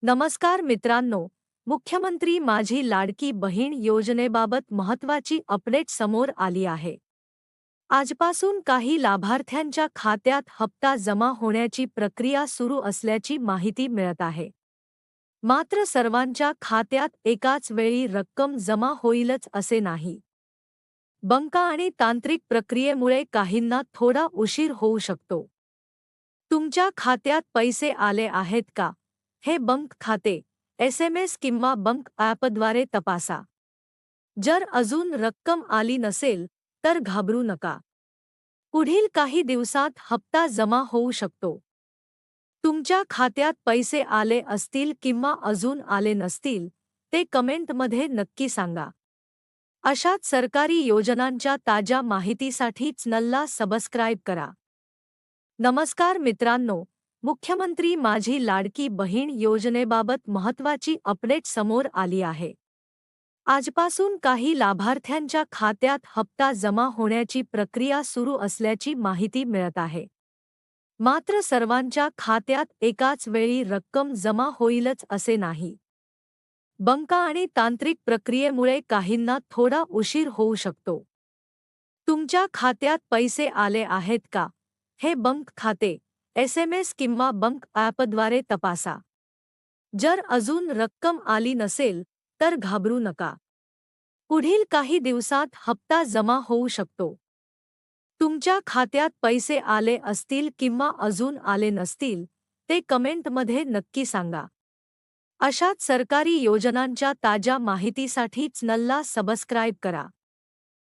नमस्कार मित्रांनो, मुख्यमंत्री माझी लाडकी बहीण योजनेबाबत महत्त्वाची अपडेट समोर आली आहे. आजपासून काही लाभार्थ्यांच्या खात्यात हप्ता जमा होण्याची प्रक्रिया सुरू असल्याची माहिती मिळत आहे. मात्र सर्वांच्या खात्यात एकाच वेळी रक्कम जमा होईलच असे नाही. बंका आणि तांत्रिक प्रक्रियेमुळे काहींना थोडा उशीर होऊ शकतो. तुमच्या खात्यात पैसे आले आहेत का? हे बँक खाते, SMS किंवा बँक ॲपद्वारे तपासा. जर अजून रक्कम आली नसेल, तर घाबरू नका. पुढील काही दिवसात हप्ता जमा होऊ शकतो. तुमच्या खात्यात पैसे आले असतील किंवा अजून आले नसतील, ते कमेंटमध्ये नक्की सांगा. अशाच सरकारी योजनांच्या ताज्या माहितीसाठी चॅनलला सबस्क्राईब करा. नमस्कार मित्रांनो, मुख्यमंत्री माझी लाडकी बहीण योजनेबाबत महत्त्वाची अपडेट समोर आली आहे. आजपासून काही लाभार्थ्यांच्या खात्यात हप्ता जमा होण्याची प्रक्रिया सुरू असल्याची माहिती मिळत आहे. मात्र सर्वांच्या खात्यात एकाच वेळी रक्कम जमा होईलच असे नाही. बंका आणि तांत्रिक प्रक्रियेमुळे काहींना थोडा उशीर होऊ शकतो. तुमच्या खात्यात पैसे आले आहेत का? हे बँक खाते, SMS किंवा बँक ॲपद्वारे तपासा. जर अजून रक्कम आली नसेल, तर घाबरू नका. पुढील काही दिवसात हप्ता जमा होऊ शकतो. तुमच्या खात्यात पैसे आले असतील किंवा अजून आले नसतील, ते कमेंटमध्ये नक्की सांगा. अशाच सरकारी योजनांच्या ताज्या माहितीसाठी चॅनलला सबस्क्राईब करा.